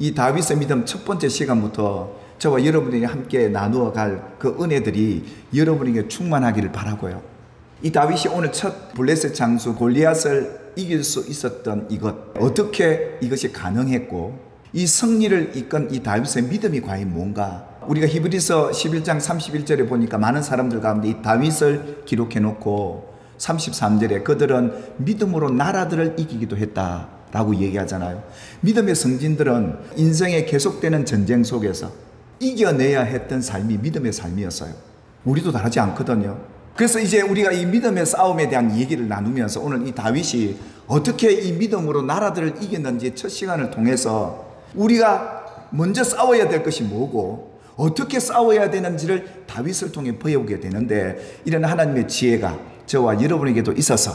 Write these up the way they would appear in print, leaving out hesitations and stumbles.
이 다윗의 믿음 첫 번째 시간부터 저와 여러분이 함께 나누어 갈 그 은혜들이 여러분에게 충만하기를 바라고요. 이 다윗이 오늘 첫 블레셋 장수 골리앗을 이길 수 있었던 이것, 어떻게 이것이 가능했고 이 승리를 이끈 이 다윗의 믿음이 과연 뭔가, 우리가 히브리서 11장 31절에 보니까 많은 사람들 가운데 이 다윗을 기록해 놓고 33절에 그들은 믿음으로 나라들을 이기기도 했다라고 얘기하잖아요. 믿음의 성진들은 인생의 계속되는 전쟁 속에서 이겨내야 했던 삶이 믿음의 삶이었어요. 우리도 다르지 않거든요. 그래서 이제 우리가 이 믿음의 싸움에 대한 얘기를 나누면서 오늘 이 다윗이 어떻게 이 믿음으로 나라들을 이겼는지 첫 시간을 통해서 우리가 먼저 싸워야 될 것이 뭐고 어떻게 싸워야 되는지를 다윗을 통해 배우게 되는데, 이런 하나님의 지혜가 저와 여러분에게도 있어서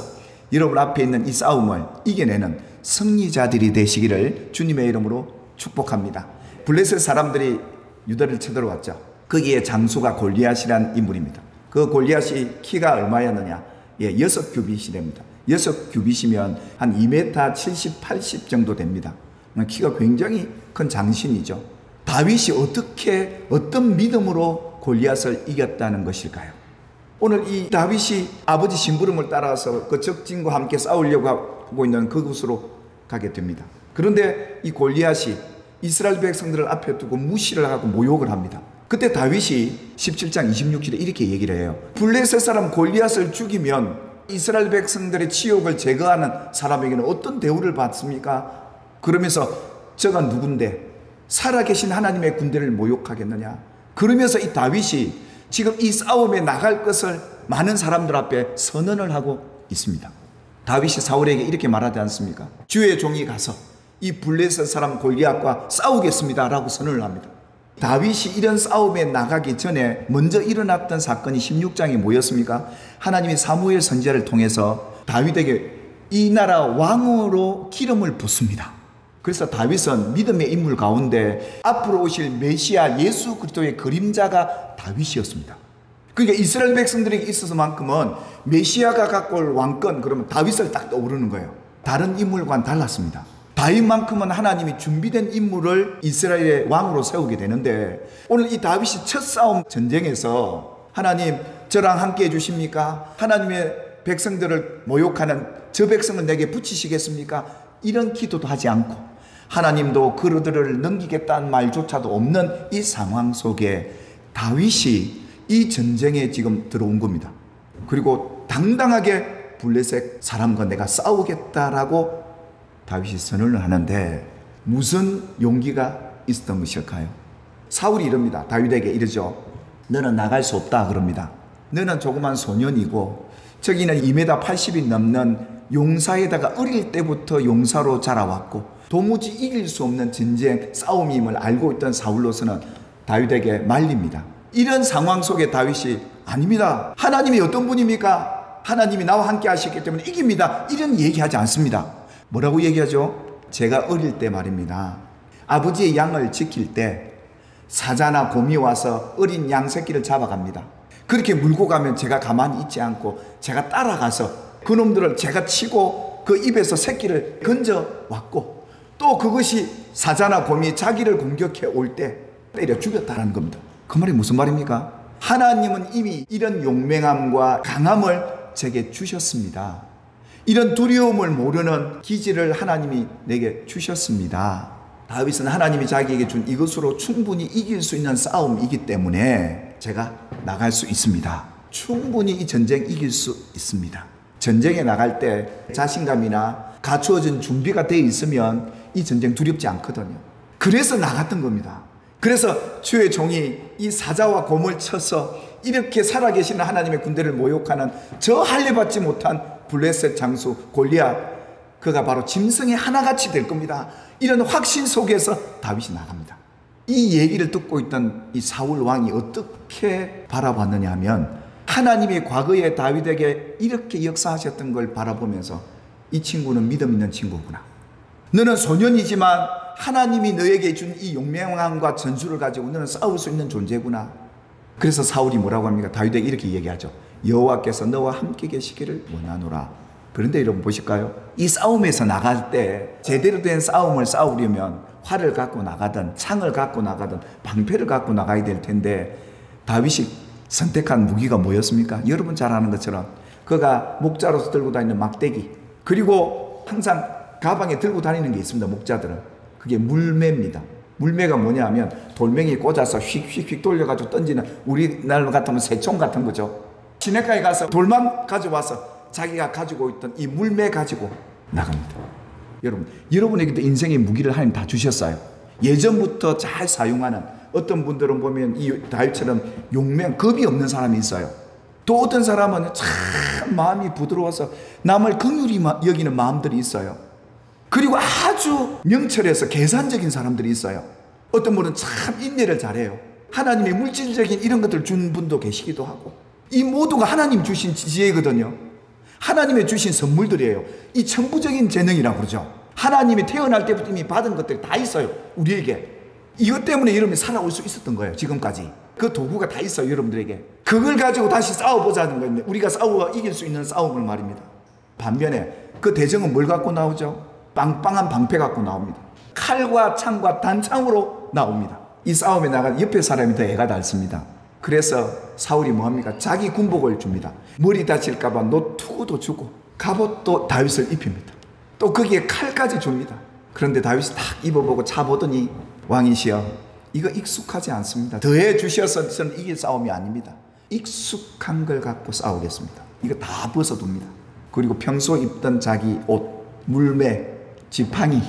여러분 앞에 있는 이 싸움을 이겨내는 승리자들이 되시기를 주님의 이름으로 축복합니다. 블레셋 사람들이 유다를 쳐들어왔죠. 거기에 장수가 골리앗이란 인물입니다. 그 골리앗이 키가 얼마였느냐? 6규빗이랍니다. 6규빗이면 한 2m 70, 80 정도 됩니다. 키가 굉장히 큰 장신이죠. 다윗이 어떻게, 어떤 믿음으로 골리앗을 이겼다는 것일까요? 오늘 이 다윗이 아버지 심부름을 따라서 그 적진과 함께 싸우려고 하고 있는 그곳으로 가게 됩니다. 그런데 이 골리앗이 이스라엘 백성들을 앞에 두고 무시를 하고 모욕을 합니다. 그때 다윗이 17장 26절에 이렇게 얘기를 해요. 블레셋 사람 골리앗을 죽이면 이스라엘 백성들의 치욕을 제거하는 사람에게는 어떤 대우를 받습니까? 그러면서 저가 누군데 살아계신 하나님의 군대를 모욕하겠느냐? 그러면서 이 다윗이 지금 이 싸움에 나갈 것을 많은 사람들 앞에 선언을 하고 있습니다. 다윗이 사울에게 이렇게 말하지 않습니까? 주의 종이 가서 이 블레셋 사람 골리앗과 싸우겠습니다 라고 선언을 합니다. 다윗이 이런 싸움에 나가기 전에 먼저 일어났던 사건이 16장이 뭐였습니까? 하나님이 사무엘 선지자를 통해서 다윗에게 이 나라 왕으로 기름을 붓습니다. 그래서 다윗은 믿음의 인물 가운데 앞으로 오실 메시아 예수 그리스도의 그림자가 다윗이었습니다. 그러니까 이스라엘 백성들에게 있어서만큼은 메시아가 갖고 올 왕권, 그러면 다윗을 딱 떠오르는 거예요. 다른 인물과는 달랐습니다. 다윗만큼은 하나님이 준비된 인물을 이스라엘의 왕으로 세우게 되는데, 오늘 이 다윗이 첫 싸움 전쟁에서 하나님 저랑 함께 해주십니까? 하나님의 백성들을 모욕하는 저 백성을 내게 붙이시겠습니까? 이런 기도도 하지 않고 하나님도 그들을 넘기겠다는 말조차도 없는 이 상황 속에 다윗이 이 전쟁에 지금 들어온 겁니다. 그리고 당당하게 블레셋 사람과 내가 싸우겠다라고 다윗이 선언을 하는데 무슨 용기가 있었던 것일까요? 사울이 이럽니다. 다윗에게 이러죠. 너는 나갈 수 없다 그럽니다. 너는 조그만 소년이고 저기는 2m 80이 넘는 용사에다가 어릴 때부터 용사로 자라왔고 도무지 이길 수 없는 전쟁 싸움임을 알고 있던 사울로서는 다윗에게 말립니다. 이런 상황 속에 다윗이 아닙니다. 하나님이 어떤 분입니까? 하나님이 나와 함께 하시기 때문에 이깁니다. 이런 얘기하지 않습니다. 뭐라고 얘기하죠? 제가 어릴 때 말입니다. 아버지의 양을 지킬 때 사자나 곰이 와서 어린 양 새끼를 잡아갑니다. 그렇게 물고 가면 제가 가만히 있지 않고 제가 따라가서 그놈들을 제가 치고 그 입에서 새끼를 건져 왔고, 또 그것이 사자나 곰이 자기를 공격해 올 때 때려 죽였다는 겁니다. 그 말이 무슨 말입니까? 하나님은 이미 이런 용맹함과 강함을 제게 주셨습니다. 이런 두려움을 모르는 기질을 하나님이 내게 주셨습니다. 다윗은 하나님이 자기에게 준 이것으로 충분히 이길 수 있는 싸움이기 때문에 제가 나갈 수 있습니다. 충분히 이 전쟁 이길 수 있습니다. 전쟁에 나갈 때 자신감이나 갖추어진 준비가 되어 있으면 이 전쟁 두렵지 않거든요. 그래서 나갔던 겁니다. 그래서 주의 종이 이 사자와 곰을 쳐서 이렇게 살아계시는 하나님의 군대를 모욕하는 저 할례받지 못한 블레셋 장수 골리앗, 그가 바로 짐승의 하나같이 될 겁니다. 이런 확신 속에서 다윗이 나갑니다. 이 얘기를 듣고 있던 이 사울 왕이 어떻게 바라봤느냐 하면, 하나님이 과거에 다윗에게 이렇게 역사하셨던 걸 바라보면서 이 친구는 믿음 있는 친구구나. 너는 소년이지만 하나님이 너에게 준 이 용맹함과 전술을 가지고 너는 싸울 수 있는 존재구나. 그래서 사울이 뭐라고 합니까? 다윗에게 이렇게 얘기하죠. 여호와께서 너와 함께 계시기를 원하노라. 그런데 여러분 보실까요? 이 싸움에서 나갈 때 제대로 된 싸움을 싸우려면 활을 갖고 나가든 창을 갖고 나가든 방패를 갖고 나가야 될 텐데 다윗이 선택한 무기가 뭐였습니까? 여러분 잘 아는 것처럼 그가 목자로서 들고 다니는 막대기, 그리고 항상 가방에 들고 다니는 게 있습니다. 목자들은 그게 물매입니다. 물매가 뭐냐 하면 돌멩이 꽂아서 휙휙휙 돌려가지고 던지는, 우리나라 같으면 새총 같은 거죠. 시내가에 가서 돌만 가져와서 자기가 가지고 있던 이 물매 가지고 나갑니다. 여러분에게도 인생의 무기를 하나님 다 주셨어요. 예전부터 잘 사용하는, 어떤 분들은 보면 이 다윗처럼 용맹, 겁이 없는 사람이 있어요. 또 어떤 사람은 참 마음이 부드러워서 남을 긍휼히 여기는 마음들이 있어요. 그리고 아주 명철해서 계산적인 사람들이 있어요. 어떤 분은 참 인내를 잘해요. 하나님의 물질적인 이런 것들을 준 분도 계시기도 하고, 이 모두가 하나님 주신 지혜거든요. 하나님의 주신 선물들이에요. 이 천부적인 재능이라고 그러죠. 하나님이 태어날 때부터 이미 받은 것들이 다 있어요, 우리에게. 이것 때문에 여러분이 살아올 수 있었던 거예요. 지금까지 그 도구가 다 있어요, 여러분들에게. 그걸 가지고 다시 싸워보자는 건데, 우리가 싸워 이길 수 있는 싸움을 말입니다. 반면에 그 대적은 뭘 갖고 나오죠? 빵빵한 방패 갖고 나옵니다. 칼과 창과 단창으로 나옵니다. 이 싸움에 나간 옆에 사람이 더 애가 닳습니다. 그래서 사울이 뭐합니까? 자기 군복을 줍니다. 머리 다칠까봐 노투구도 주고 갑옷도 다윗을 입힙니다. 또 거기에 칼까지 줍니다. 그런데 다윗이 딱 입어보고 차보더니, 왕이시여, 이거 익숙하지 않습니다. 더해 주셔서는 이길 싸움이 아닙니다. 익숙한 걸 갖고 싸우겠습니다. 이거 다 벗어둡니다. 그리고 평소 입던 자기 옷, 물매, 지팡이,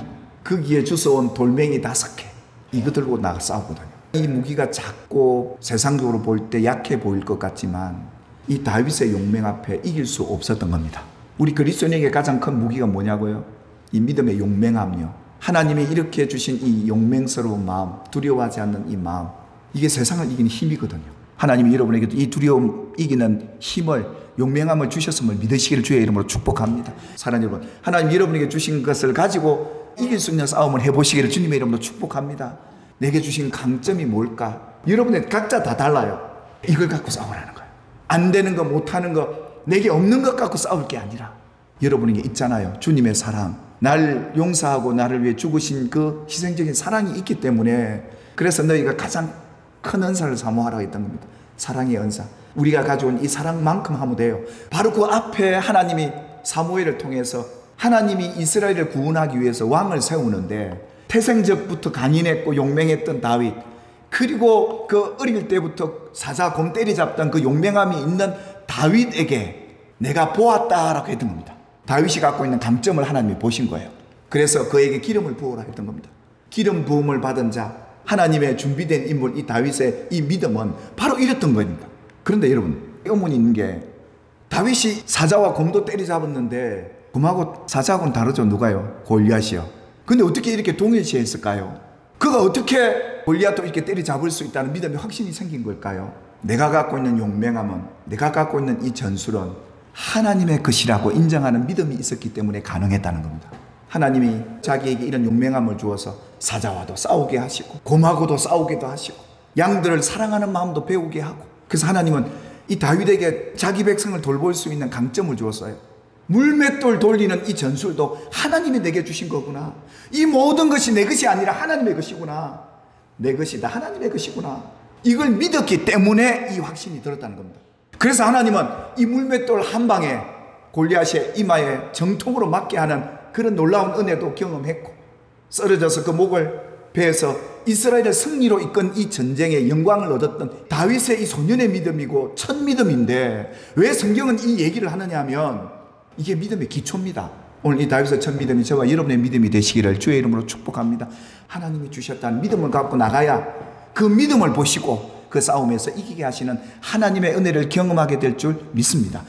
거기에 주워온 돌멩이 5개, 이거 들고 나가 싸우거든요. 이 무기가 작고 세상적으로 볼 때 약해 보일 것 같지만 이 다윗의 용맹 앞에 이길 수 없었던 겁니다. 우리 그리스도인에게 가장 큰 무기가 뭐냐고요? 이 믿음의 용맹함요. 하나님이 이렇게 주신 이 용맹스러운 마음, 두려워하지 않는 이 마음, 이게 세상을 이기는 힘이거든요. 하나님이 여러분에게도 이 두려움 이기는 힘을, 용맹함을 주셨음을 믿으시기를 주의 이름으로 축복합니다. 사랑하는 여러분, 하나님 여러분에게 주신 것을 가지고 이길 수 있는 싸움을 해보시기를 주님의 이름으로 축복합니다. 내게 주신 강점이 뭘까? 여러분의 각자 다 달라요. 이걸 갖고 싸우라는 거예요. 안 되는 거, 못하는 거, 내게 없는 것 갖고 싸울 게 아니라 여러분에게 있잖아요. 주님의 사랑, 날 용서하고 나를 위해 죽으신 그 희생적인 사랑이 있기 때문에, 그래서 너희가 가장 큰 은사를 사모하라고 했던 겁니다. 사랑의 은사. 우리가 가져온 이 사랑만큼 하면 돼요. 바로 그 앞에 하나님이 사무엘을 통해서 하나님이 이스라엘을 구원하기 위해서 왕을 세우는데, 태생적부터 간인했고 용맹했던 다윗, 그리고 그 어릴 때부터 사자 곰 때리잡던 그 용맹함이 있는 다윗에게 내가 보았다라고 했던 겁니다. 다윗이 갖고 있는 강점을 하나님이 보신 거예요. 그래서 그에게 기름을 부으라 했던 겁니다. 기름 부음을 받은 자, 하나님의 준비된 인물, 이 다윗의 이 믿음은 바로 이랬던 겁니다. 그런데 여러분, 의문이 있는 게, 다윗이 사자와 곰도 때리잡았는데 곰하고 사자하고는 다르죠. 누가요? 골리앗이요. 근데 어떻게 이렇게 동일시했을까요? 그가 어떻게 골리앗도 이렇게 때리잡을 수 있다는 믿음이 확신이 생긴 걸까요? 내가 갖고 있는 용맹함은, 내가 갖고 있는 이 전술은 하나님의 것이라고 인정하는 믿음이 있었기 때문에 가능했다는 겁니다. 하나님이 자기에게 이런 용맹함을 주어서 사자와도 싸우게 하시고 곰하고도 싸우게도 하시고 양들을 사랑하는 마음도 배우게 하고, 그래서 하나님은 이 다윗에게 자기 백성을 돌볼 수 있는 강점을 주었어요. 물맷돌 돌리는 이 전술도 하나님이 내게 주신 거구나. 이 모든 것이 내 것이 아니라 하나님의 것이구나. 내 것이다, 하나님의 것이구나. 이걸 믿었기 때문에 이 확신이 들었다는 겁니다. 그래서 하나님은 이 물맷돌 한 방에 골리앗의 이마에 정통으로 맞게 하는 그런 놀라운 은혜도 경험했고, 쓰러져서 그 목을 베어서 이스라엘의 승리로 이끈 이 전쟁의 영광을 얻었던 다윗의 이 소년의 믿음이고 첫 믿음인데, 왜 성경은 이 얘기를 하느냐 하면 이게 믿음의 기초입니다. 오늘 이 다윗의 첫 믿음이 저와 여러분의 믿음이 되시기를 주의 이름으로 축복합니다. 하나님이 주셨다는 믿음을 갖고 나가야 그 믿음을 보시고 그 싸움에서 이기게 하시는 하나님의 은혜를 경험하게 될 줄 믿습니다.